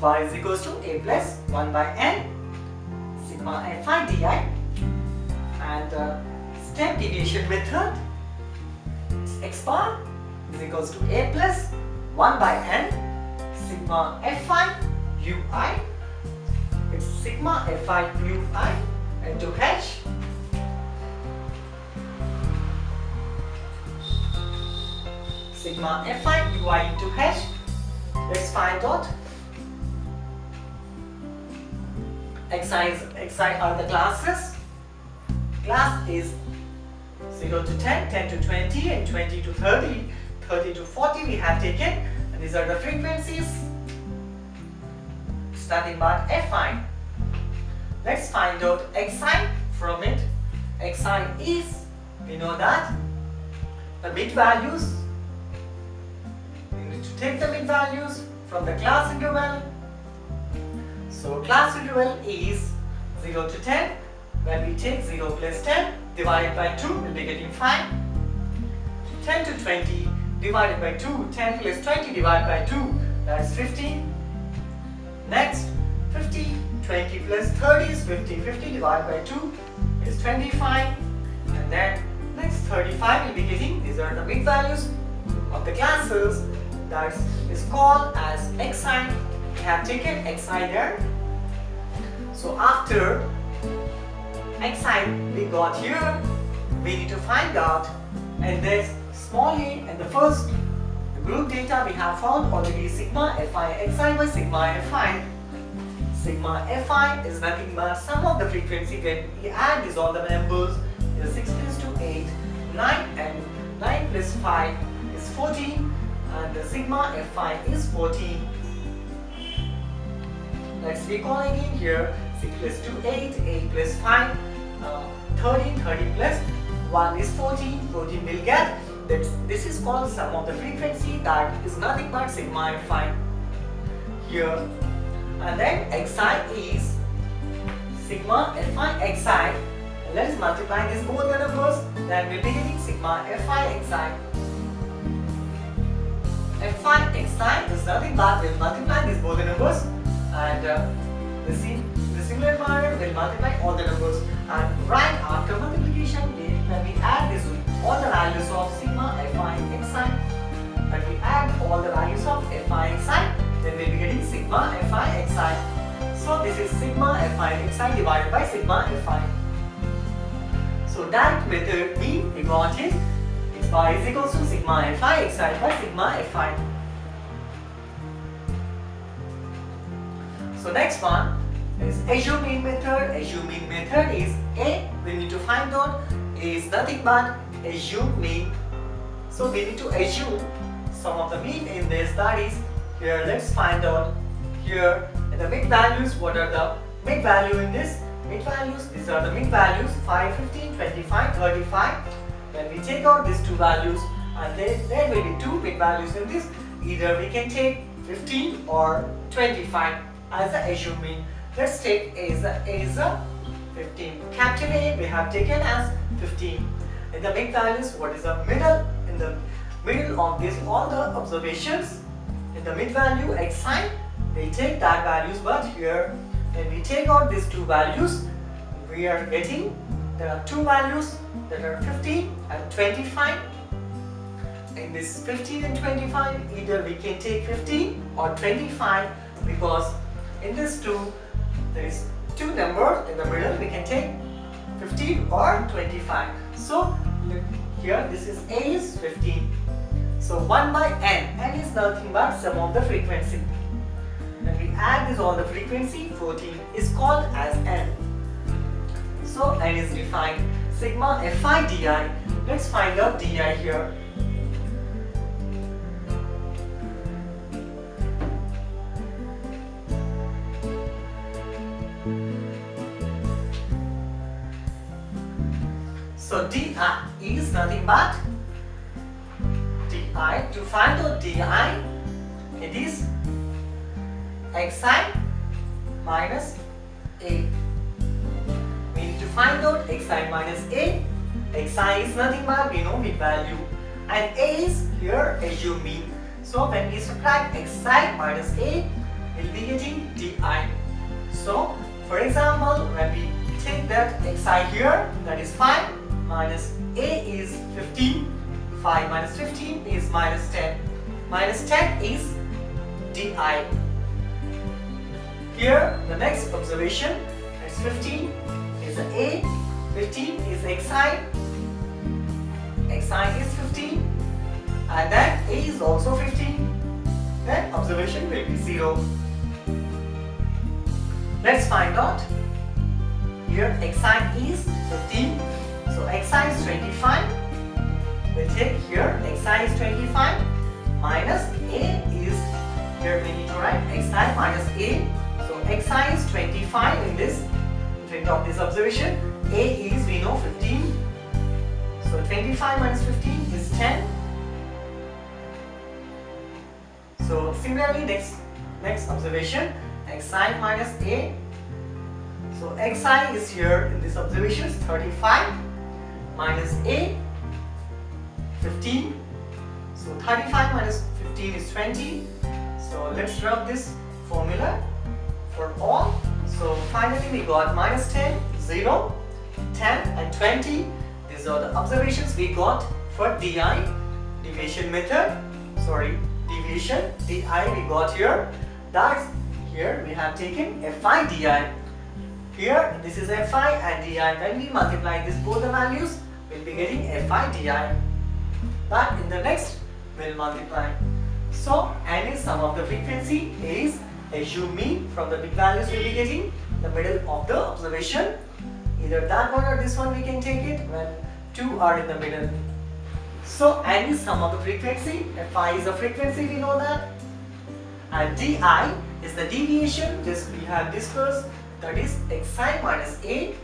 y is equals to a plus 1 by n sigma fi di, and step deviation method, x bar is equals to a plus 1 by n sigma fi ui. It's sigma fi ui into h sigma fi ui into h. Let's find out. Xi are the classes. Class is 0 to 10, 10 to 20, and 20 to 30, 30 to 40 we have taken, and these are the frequencies. Starting by fi. Let's find out xi from it. Xi is, we know that, the mid values. We need to take the mid values from the class interval. So class interval is 0 to 10. When we take 0 plus 10 divided by 2, we'll be getting 5. 10 to 20 divided by 2, 10 plus 20 divided by 2, that's 15. Next, 50, 20 plus 30 is 50, 50 divided by 2 is 25. And then next 35 we'll be getting, these are the mid values of the classes, that is called as xi. We have taken xi there. So after xi we got here, we need to find out, and this small a and the first group data we have found already, sigma fi xi by sigma fi. Sigma fi is nothing but sum of the frequency when we add these all the numbers. 6 plus 2, 8, 9, and 9 plus 5 is 14, and the sigma fi is 14. Let's recall again here. 6 plus 2, 8, 8 plus 5, 13, 13 plus 1 is 14, 14 will get. This is called sum of the frequency, that is nothing but sigma fi here. And then xi is sigma fi xi. Let's multiply these both the numbers, then we'll be getting sigma fi xi. Fi xi is nothing but, we'll multiply these both the numbers, and the similar manner we'll multiply all the numbers, and right after multiplication when we add this all the values of sigma fi xi, when we add all the values of fi xi, then we'll be getting sigma fi xi. So this is sigma fi xi divided by sigma fi. So that method we got it. It's y is equals to sigma fi xi by sigma fi. So next one is assuming method. Assuming method is a, we need to find out, a is nothing but assume mean. So we need to assume some of the mean in this, that is here. Let's find out here in the mid values. What are the mid value in this? Mid values, these are the mid values 5, 15, 25, 35. When we take out these two values, and there will be two mid values in this, either we can take 15 or 25 as the assumed mean. Let's take a is a 15. Capital A we have taken as 15. In the mid values, what is the middle? In the middle of this all the observations, in the mid value xi, we take that values, but here when we take out these two values, we are getting, there are two values that are 15 and 25. In this 15 and 25, either we can take 15 or 25, because in this two, there is two numbers in the middle, we can take 15 or 25. So look here, this is a is 15. So 1 by n is nothing but sum of the frequency. When we add this all the frequency, 14 is called as n. So n is defined sigma fi di. Let's find out di here. So di is nothing but di. To find out di, it is xi minus a. We need to find out xi minus a. Xi is nothing but, we know mid value, and a is here assume mean. So when we subtract xi minus a, we'll be getting di. So for example, when we take that xi here, that is 5 minus a is 15. 5 minus 15 is minus 10. Minus 10 is di. Here the next observation is 15 is a, 15 is xi. Xi is 15 and then a is also 15. Then observation will be 0. Let's find out. Here xi is 15. So xi is 25. We'll take here xi is 25 minus a is, here we need to write xi minus a. So xi is 25 in this, in of this observation. A is, we know, 15. So 25 minus 15 is 10. So similarly, next observation, xi minus a. So xi is here in this observation is 35 minus a, 15. So 35 minus 15 is 20. So let's rub this formula for all. So finally we got minus 10, 0, 10 and 20. These are the observations we got for di, deviation method. Deviation, di we got here. That's here we have taken fi di. Here this is fi and di. When we multiply this both the values, we'll be getting fi di. But in the next we'll multiply. So n is sum of the frequency is assume mean from the big values we'll be getting the middle of the observation. Either that one or this one we can take it when two are in the middle. So n is sum of the frequency, fi is the frequency, we know that, and di is the deviation, this we have discussed, that is xi minus a.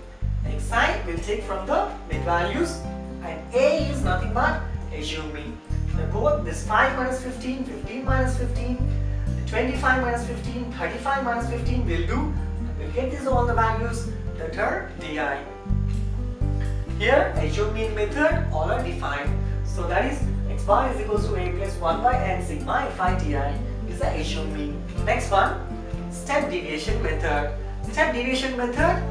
Xi will take from the mid values and a is nothing but assume mean. Both this 5 minus 15, 15 minus 15, 25 minus 15, 35 minus 15 will do. We'll get these all the values that are di. Here assume mean method all are defined. So that is x bar is equals to a plus 1 by n sigma fi di is the assume mean. Next one, step deviation method. Step deviation method,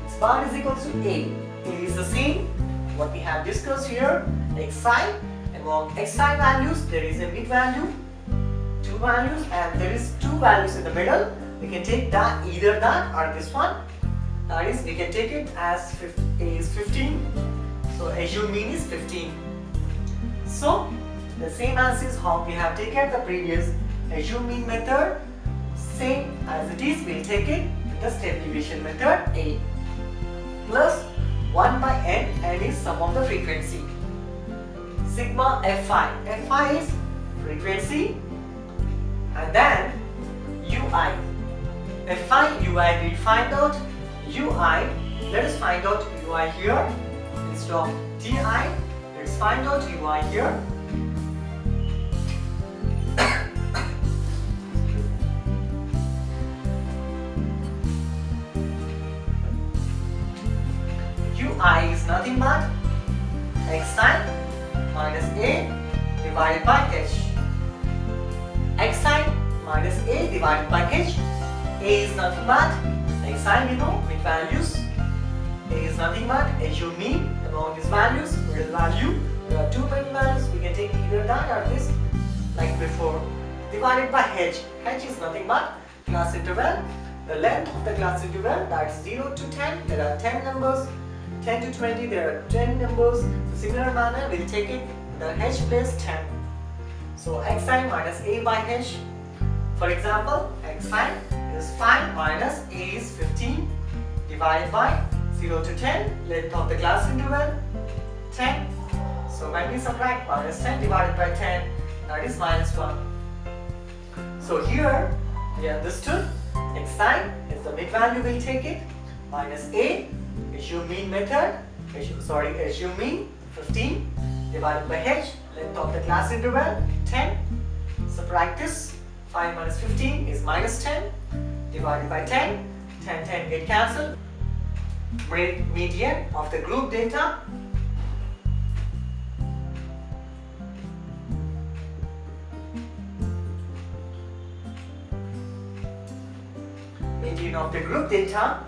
x bar is equals to a. It is the same what we have discussed here. Xi, among xi values there is a mid value, two values, and there is two values in the middle. We can take that, either that or this one. That is, we can take it as a is 15. So assume mean is 15. So the same as is how we have taken the previous assume mean method, same as it is we'll take it with the step deviation method a plus 1 by n. N is sum of the frequency. Sigma fi. Fi is frequency and then ui. Fi ui we find out ui. Let us find out ui here instead of di. Let's find out ui here. Ui is nothing but xi minus a divided by h. Xi minus a divided by h. A is nothing but xi, we know with values. A is nothing but assume mean among these values, middle value. There are two middle values, we can take either that or this, like before. Divided by h. H is nothing but class interval. The length of the class interval, that's 0 to 10. There are 10 numbers. 10 to 20, there are 10 numbers. In similar manner, we'll take it the h plus 10. So xi minus a by h. For example, xi is 5 minus a is 15 divided by 0 to 10, length of the class interval 10. So when we subtract minus 10 divided by 10, that is minus 1. So here we understood xi is the mid value, we'll take it, minus a, assume mean method, assume mean 15 divided by h, length of the class interval 10. Subtract this, 5 minus 15 is minus 10 divided by 10, 10 get cancelled. Median of the group data, median of the group data.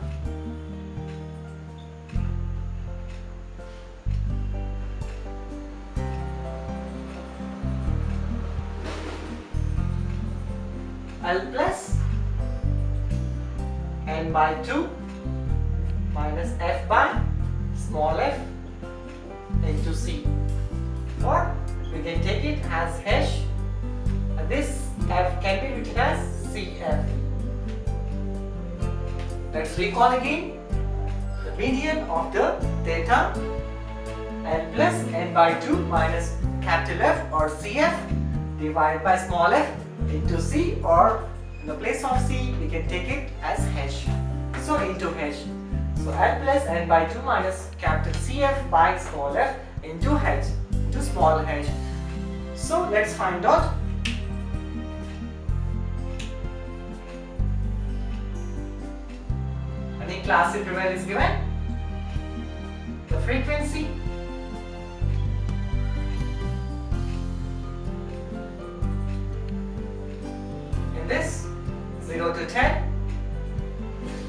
L plus n by 2 minus f by small f into c, or we can take it as h, and this f can be written as cf. Let's recall again the median of the data. L plus n by 2 minus capital F or cf divided by small f into c, or in the place of c we can take it as h, so into h. So L plus n by 2 minus capital CF by small f into h, into small h. So let's find out any class interval is given, the frequency, in this 0 to 10,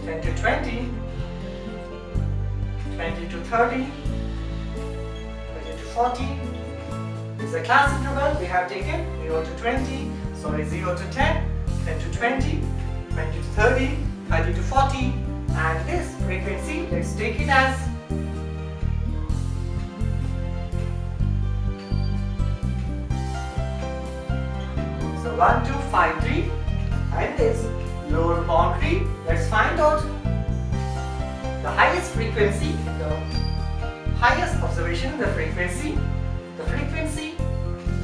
10 to 20, 20 to 30, 20 to 40 is the class interval we have taken. 0 to 20, sorry, 0 to 10, 10 to 20, 20 to 30, 30 to 40, and this frequency, let's take it as so 1253, and this lower boundary, let's find out the highest frequency, the highest observation in the frequency. The frequency,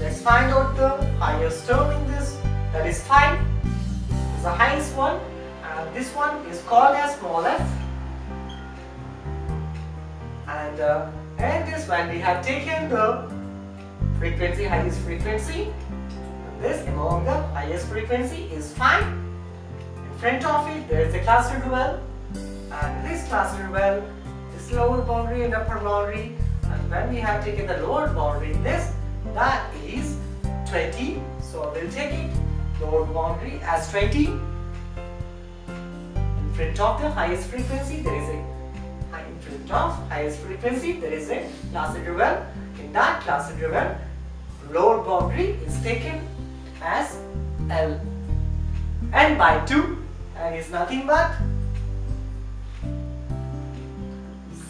let's find out the highest term in this, that is 5, is the highest one, and this one is called as small f. And this one we have taken the frequency, highest frequency. This among the highest frequency is 5. In front of it there is a class interval, and this class interval is lower boundary and upper boundary, and when we have taken the lower boundary, this, that is 20, so we'll take it lower boundary as 20. In front of the highest frequency there is a class interval. In that class interval, lower boundary is taken as L. N by 2 is nothing but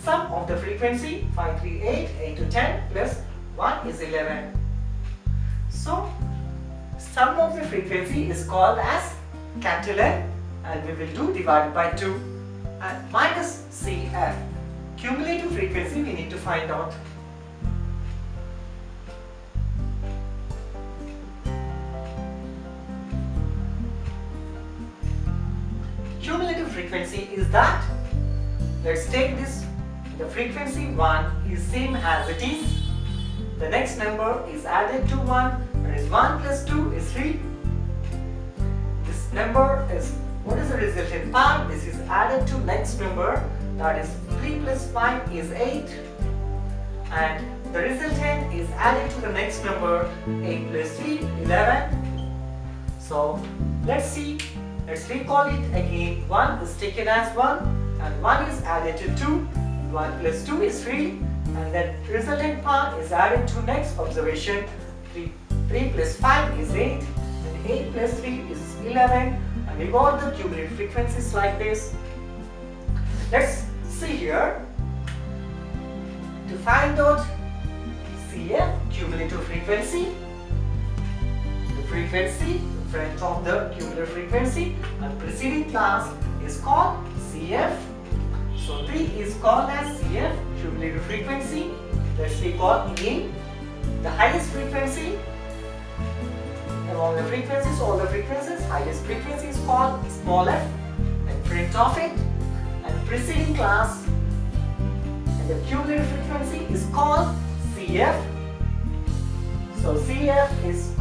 sum of the frequency 538, 8 to 10 plus 1 is 11. So sum of the frequency is called as capital N, and we will do divided by 2, and minus CF. Cumulative frequency we need to find out. Cumulative frequency is that, let's take this, the frequency 1 is same as it is, the next number is added to 1, that is 1 plus 2 is 3. This number is, what is the resultant part? This is added to next number, that is 3 plus 5 is 8, and the resultant is added to the next number, 8 plus 3, 11. So let's see, let's recall it again. 1 is taken as 1, and 1 is added to 2, 1 plus 2 is 3, and that resultant part is added to next observation, 3 plus 5 is 8, and 8 plus 3 is 11, and we got the cumulative frequencies like this. Let's see here, to find out CF, cumulative frequency, the frequency in front of the cumulative frequency and preceding class is called CF. So 3 is called as CF, cumulative frequency. Let's recall again the highest frequency among the frequencies, all the frequencies, highest frequency is called small f, and print of it, and preceding class, and the cumulative frequency is called CF. So CF is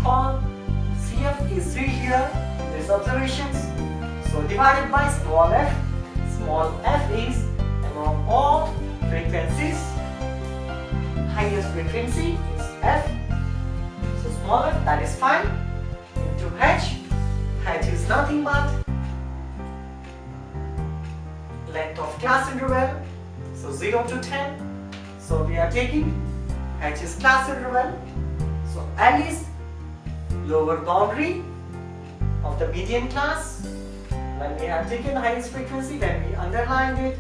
3 here, these observations. So divided by small f is among all frequencies, highest frequency is f. So small f, that is 5 into h. H is nothing but class interval. So 0 to 10. So we are taking H is class interval. So L is lower boundary of the median class. When we have taken the highest frequency, when we underlined it,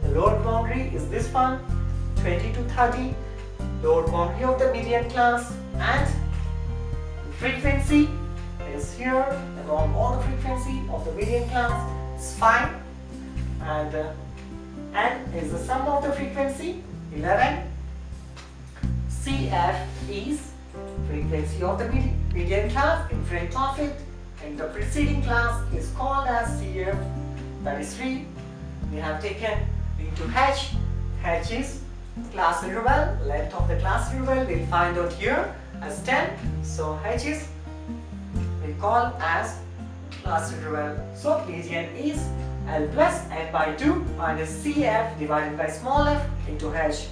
the lower boundary is this one, 20 to 30, lower boundary of the median class, and frequency is here along all the frequency of the median class. It's fine, and N is the sum of the frequency, 11. CF is frequency of the median class in front of it, and the preceding class is called as CF, that is 3. We have taken into H. H is class interval, length of the class interval we'll find out here as 10. So H is we call as class interval. So median is L plus N by 2 minus CF divided by small f into H.